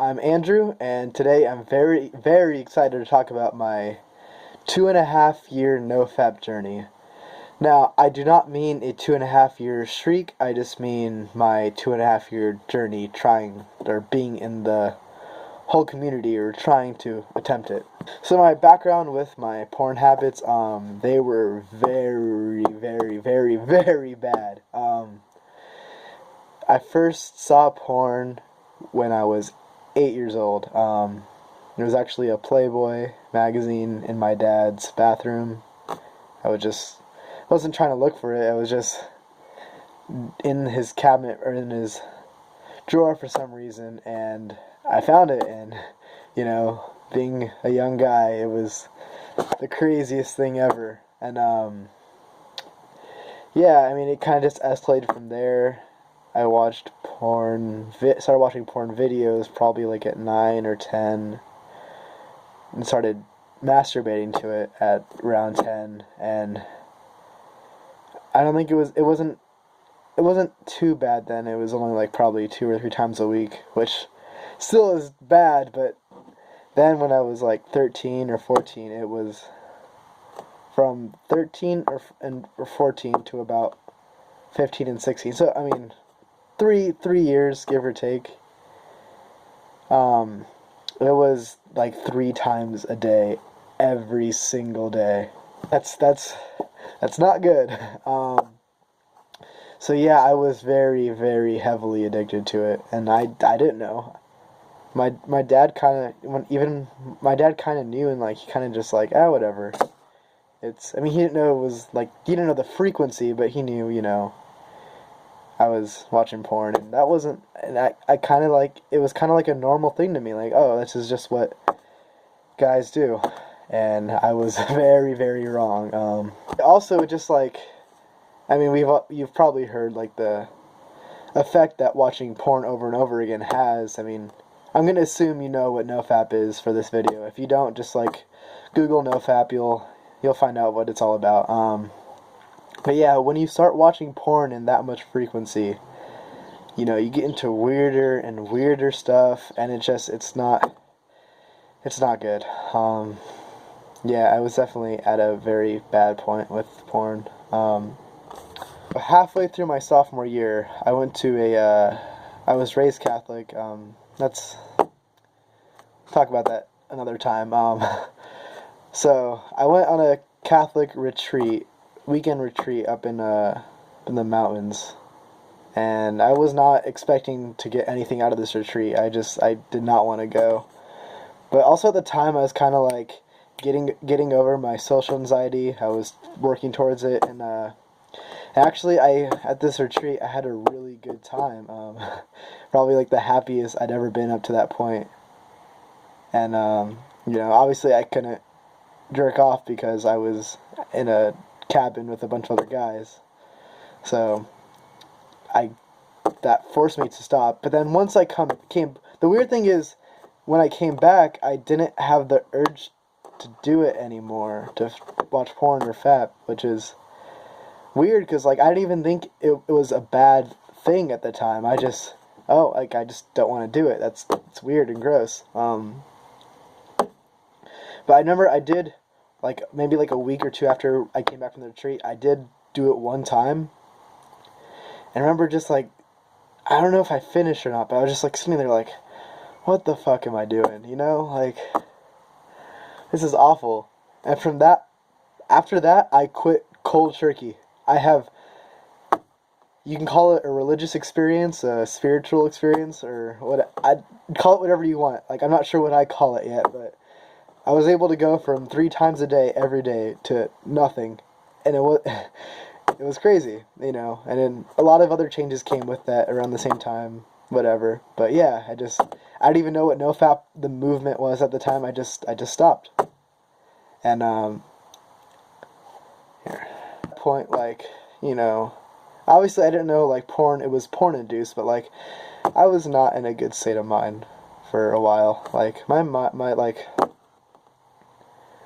I'm Andrew, and today I'm very excited to talk about my 2.5 year NoFap journey. Now, I do not mean a 2.5 year streak, I just mean my 2.5 year journey trying, or being in the whole community, or trying to attempt it. So my background with my porn habits, they were very bad. I first saw porn when I was 8 years old. It was actually a Playboy magazine in my dad's bathroom. Wasn't trying to look for it. I was just in his cabinet or in his drawer for some reason, and I found it. And being a young guy, it was the craziest thing ever. And it kind of just escalated from there. I started watching porn videos probably like at 9 or 10, and started masturbating to it at around 10. And I don't think it wasn't too bad then. It was only like probably 2 or 3 times a week, which still is bad. But then when I was like 13 or 14, it was from 13 or 14 to about 15 and 16. So I mean, three years, give or take. It was like 3 times a day, every single day. That's not good. So yeah, I was very heavily addicted to it, and I didn't know. My dad kind of knew, and like he kind of just like, whatever. He didn't know it was like, he didn't know the frequency, but he knew, I was watching porn, and that wasn't, and I kind of like, it was kind of like a normal thing to me, like, oh, this is just what guys do, and I was very wrong. Also, just like, you've probably heard like the effect that watching porn over and over again has. I'm gonna assume you know what NoFap is for this video. If you don't, just like Google NoFap, you'll find out what it's all about. But yeah, when you start watching porn in that much frequency, you get into weirder and weirder stuff, and it's not good. Yeah, I was definitely at a very bad point with porn. Halfway through my sophomore year, I went to I was raised Catholic. Let's talk about that another time. So I went on a Catholic weekend retreat up in the mountains, and I was not expecting to get anything out of this retreat. I did not want to go. But also at the time, I was kind of like getting over my social anxiety. I was working towards it, and actually, at this retreat, I had a really good time. Probably like the happiest I'd ever been up to that point. And obviously I couldn't jerk off because I was in a cabin with a bunch of other guys. So that forced me to stop. But then once the weird thing is, when I came back, I didn't have the urge to do it anymore, to watch porn or fap, which is weird, because like I didn't even think it was a bad thing at the time. I just don't want to do it. It's weird and gross. But I remember I did, like maybe like a week or two after I came back from the retreat, I did do it one time. And I remember just like, I don't know if I finished or not, but I was just like sitting there like, what the fuck am I doing? Like, this is awful. And after that, I quit cold turkey. You can call it a religious experience, a spiritual experience, or what, I'd call it whatever you want. Like, I'm not sure what I call it yet, but I was able to go from 3 times a day, every day, to nothing. And it was crazy, and then a lot of other changes came with that around the same time, whatever. But yeah, I didn't even know what NoFap, the movement, was at the time. I just stopped. And here, at that point, like, obviously I didn't know like it was porn induced, but like I was not in a good state of mind for a while. Like my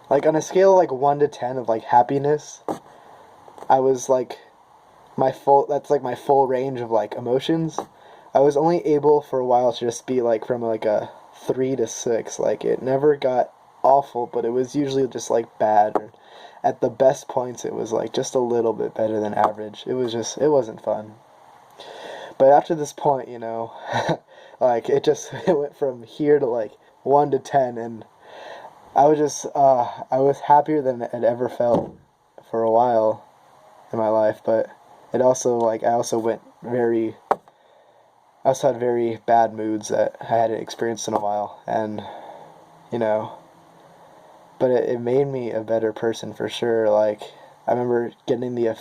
like on a scale of like 1 to 10 of like happiness, I was like my full range of like emotions. I was only able for a while to just be like from like a 3 to 6. Like, it never got awful, but it was usually just like bad. Or at the best points, it was like just a little bit better than average. It wasn't fun. But after this point, like, it went from here to like 1 to 10, and I was happier than I'd ever felt for a while in my life. But it also, like, I also had very bad moods that I hadn't experienced in a while, and you know, but it made me a better person for sure. Like, I remember getting the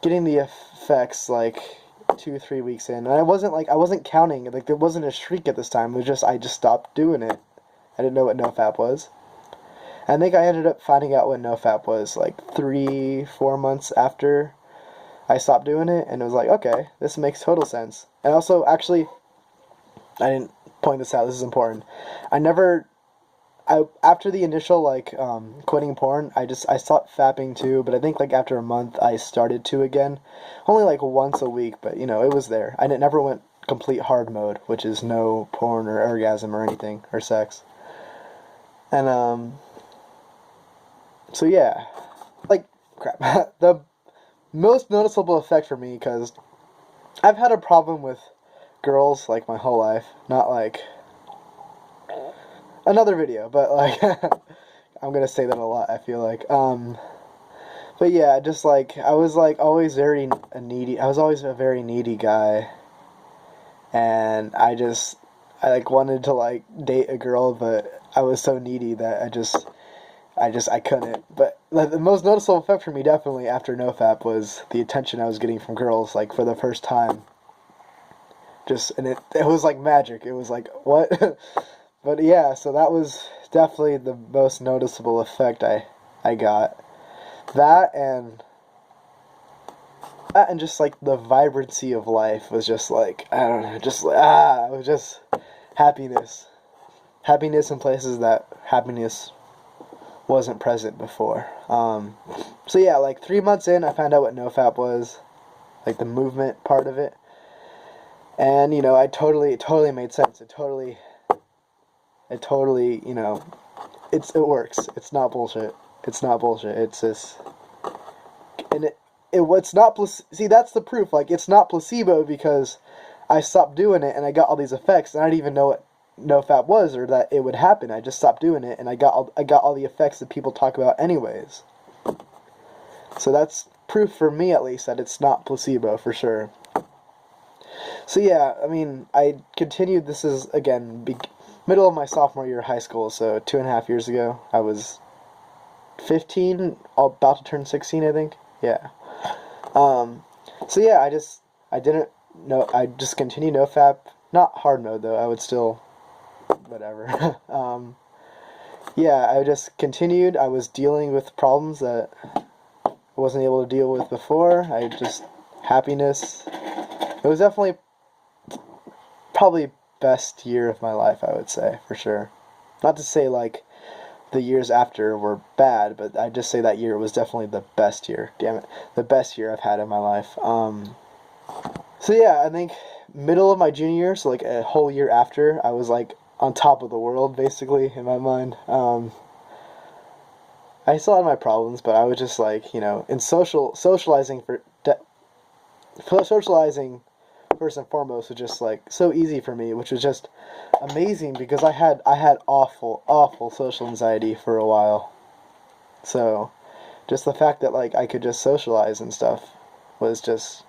effects like 2-3 weeks in, and I wasn't counting. Like, there wasn't a streak at this time. It was just I just stopped doing it. I didn't know what NoFap was. I think I ended up finding out what NoFap was like 3-4 months after I stopped doing it, and it was like, okay, this makes total sense. And also, actually, I didn't point this out. This is important. After the initial like quitting porn, I stopped fapping too. But I think like after a month, I started to again, only like once a week. But it was there. I never went complete hard mode, which is no porn or orgasm or anything or sex. And so yeah, like, crap. The most noticeable effect for me, because I've had a problem with girls like my whole life. Not like another video, but like I'm gonna say that a lot, I feel like. But yeah, just like I was like always needy. I was always a very needy guy, and I like wanted to like date a girl, but I was so needy that I couldn't. But the most noticeable effect for me, definitely after NoFap, was the attention I was getting from girls, like, for the first time. And it was like magic. It was like, what? But yeah, so that was definitely the most noticeable effect I got. That and just like the vibrancy of life was just like, I don't know, just like, it was just happiness. Happiness in places that happiness wasn't present before. So yeah, like 3 months in, I found out what NoFap was, like the movement part of it, and it totally made sense. It totally, it works. It's not bullshit. It's not bullshit. It's just, and it's not see, that's the proof. Like, it's not placebo, because I stopped doing it and I got all these effects, and I didn't even know what NoFap was or that it would happen. I just stopped doing it, and I got all the effects that people talk about anyways. So that's proof for me, at least, that it's not placebo for sure. So yeah, I mean, I continued. This is again middle of my sophomore year of high school, so 2.5 years ago. I was 15, about to turn 16, I think. Yeah. So yeah, I just continued NoFap. Not hard mode though. I would still, whatever. Yeah, I just continued. I was dealing with problems that I wasn't able to deal with before. Happiness. It was definitely probably best year of my life, I would say, for sure. Not to say like the years after were bad, but I just say that year was definitely the best year. Damn it, the best year I've had in my life. So yeah, I think middle of my junior year, so like a whole year after, I was like on top of the world, basically, in my mind. I still had my problems, but I was just like, in socializing first and foremost was just like so easy for me, which was just amazing, because I had awful social anxiety for a while. So just the fact that like I could just socialize and stuff was just,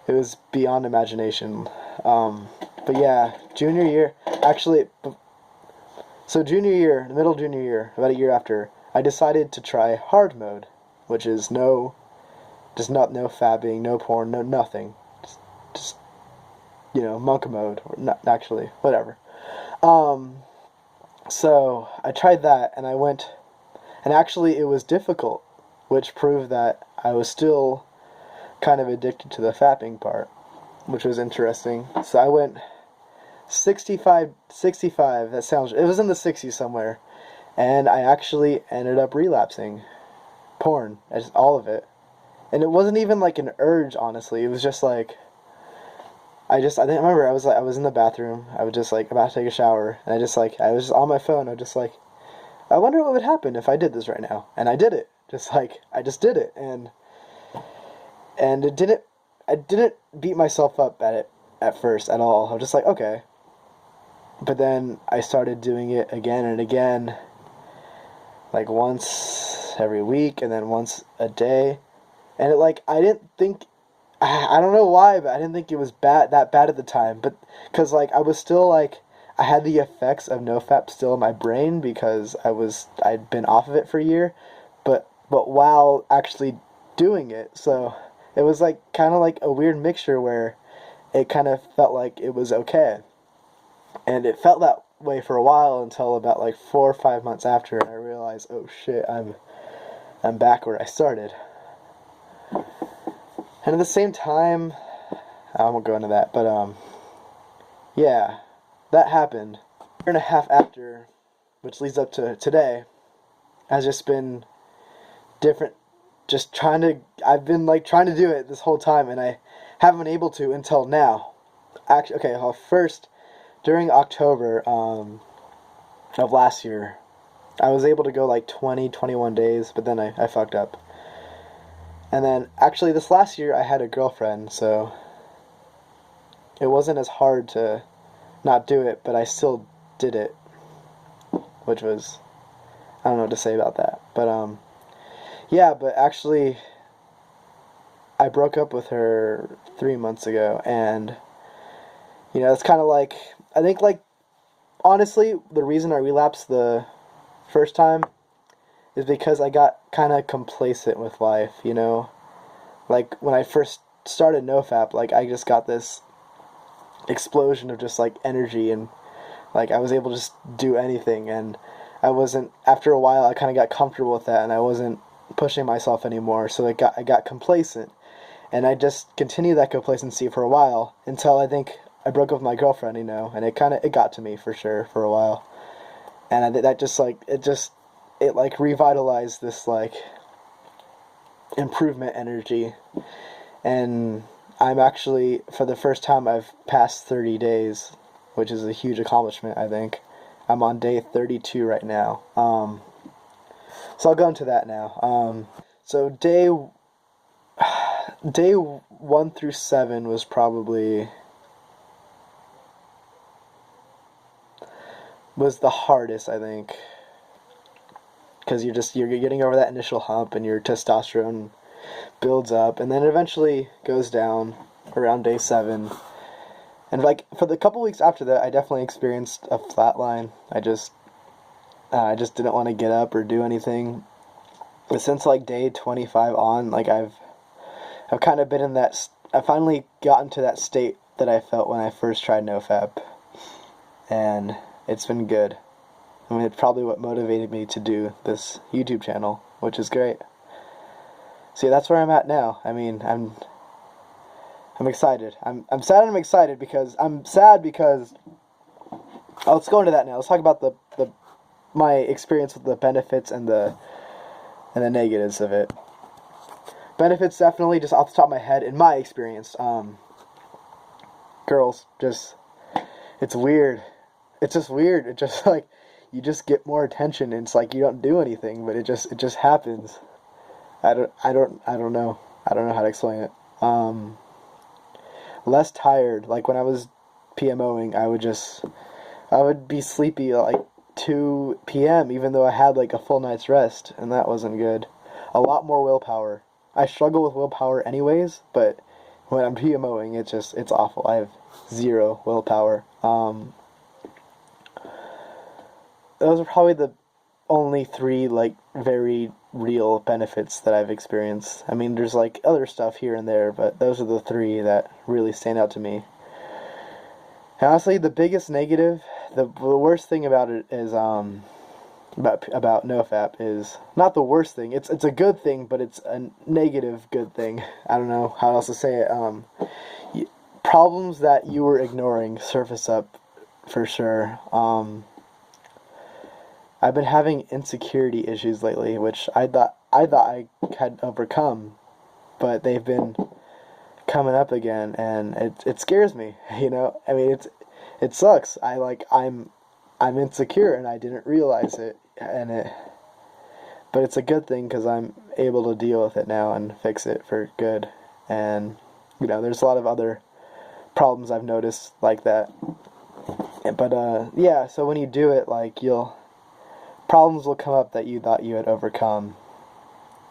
it was beyond imagination. But yeah, junior year, actually, so junior year, the middle junior year, about a year after, I decided to try hard mode, which is no fabbing, no porn, no nothing. Just monk mode, or not actually, whatever. So I tried that, and I went, and actually it was difficult, which proved that I was still kind of addicted to the fapping part, which was interesting. So I went 65, that sounds, it was in the 60s somewhere, and I actually ended up relapsing porn, all of it. And it wasn't even like an urge, honestly. It was just like, I think I remember I was in the bathroom. I was just like about to take a shower, and I was just on my phone. I was just like, I wonder what would happen if I did this right now, and I did it. Just like I just did it, and it didn't. I didn't beat myself up at it at first at all. I was just like, okay. But then I started doing it again and again, like once every week, and then once a day, and I didn't think. I don't know why, but I didn't think it was that bad at the time. But because I was still I had the effects of NoFap still in my brain because I'd been off of it for a year, but while actually doing it, so it was kind of like a weird mixture where it kind of felt like it was okay, and it felt that way for a while until about 4 or 5 months after, and I realized, oh shit, I'm back where I started. And at the same time, I won't go into that, but yeah, that happened. A year and a half after, which leads up to today, has just been different. I've been trying to do it this whole time, and I haven't been able to until now. Actually, okay, well, first, during October of last year, I was able to go 21 days, but then I fucked up. And then, actually, this last year, I had a girlfriend, so it wasn't as hard to not do it, but I still did it, which was, I don't know what to say about that. But, yeah, but actually, I broke up with her 3 months ago, and, it's kind of I think, honestly, the reason I relapsed the first time is because I got kind of complacent with life, when I first started NoFap, I just got this explosion of just energy, and I was able to just do anything, and after a while I kind of got comfortable with that, and I wasn't pushing myself anymore, so I got complacent, and I just continued that complacency for a while until I think I broke up with my girlfriend, and it got to me for sure for a while, and that just it revitalized this improvement energy, and I'm actually, for the first time, I've passed 30 days, which is a huge accomplishment, I think. I'm on day 32 right now. So I'll go into that now. So day 1 through 7 was the hardest, I think, because you're getting over that initial hump, and your testosterone builds up, and then eventually goes down around day 7. And for the couple weeks after that, I definitely experienced a flatline. I just didn't want to get up or do anything. But since day 25 on, I've kind of been in that. I finally gotten to that state that I felt when I first tried NoFap, and it's been good. I mean, it's probably what motivated me to do this YouTube channel, which is great. See, that's where I'm at now. I mean, I'm excited. I'm sad and I'm excited because I'm sad because let's go into that now. Let's talk about my experience with the benefits and the negatives of it. Benefits, definitely, just off the top of my head, in my experience, girls, it's weird. It's just weird. It just you just get more attention, and it's you don't do anything, but it just happens. I don't know. I don't know how to explain it. Less tired. When I was PMOing, I would be sleepy at 2 p.m. even though I had a full night's rest, and that wasn't good. A lot more willpower. I struggle with willpower anyways, but when I'm PMOing, it's awful. I have zero willpower. Those are probably the only 3 very real benefits that I've experienced. I mean, there's other stuff here and there, but those are the 3 that really stand out to me. And honestly, the biggest negative, the worst thing about it is about NoFap is not the worst thing. It's a good thing, but it's a negative good thing. I don't know how else to say it. Problems that you were ignoring surface up for sure. I've been having insecurity issues lately, which I thought I had overcome, but they've been coming up again, and it scares me. You know, I mean, it sucks. I'm insecure, and I didn't realize it, but it's a good thing because I'm able to deal with it now and fix it for good. And you know, there's a lot of other problems I've noticed like that. But yeah, so when you do it, like problems will come up that you thought you had overcome,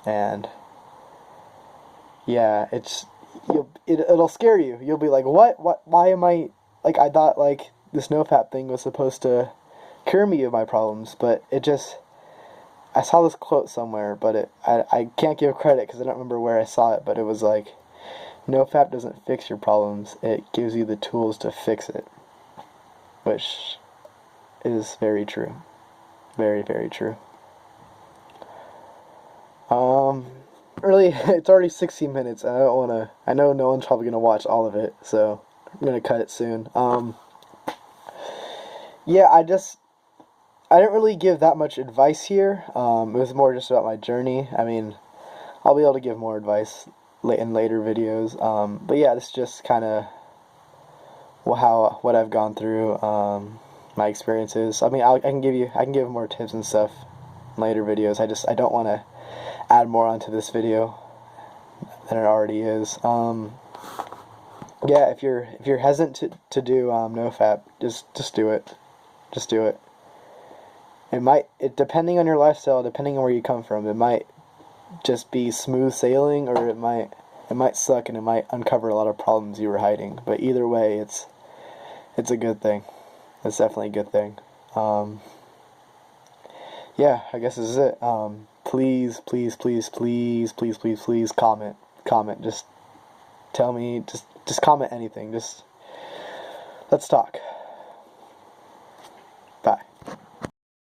and yeah, it'll scare you. You'll be like, what, why am I, like, I thought, like, this NoFap thing was supposed to cure me of my problems, but I saw this quote somewhere, but I can't give credit because I don't remember where I saw it, but it was like, NoFap doesn't fix your problems, it gives you the tools to fix it, which is very true. Very, very true. Really, it's already 16 minutes, and I know no one's probably gonna watch all of it, so I'm gonna cut it soon. Yeah, I didn't really give that much advice here. It was more just about my journey. I mean, I'll be able to give more advice in later videos. But yeah, this is just kind of what I've gone through, my experiences. I mean, I can give more tips and stuff in later videos. I don't want to add more onto this video than it already is. Yeah, if you're hesitant to do NoFap, just do it. Just do it. Depending on your lifestyle, depending on where you come from, it might just be smooth sailing, or it might suck and it might uncover a lot of problems you were hiding. But either way, it's a good thing. It's definitely a good thing. Yeah, I guess this is it. Please, please, please, please, please, please, please comment. Just tell me. Just comment anything. Just let's talk. Bye.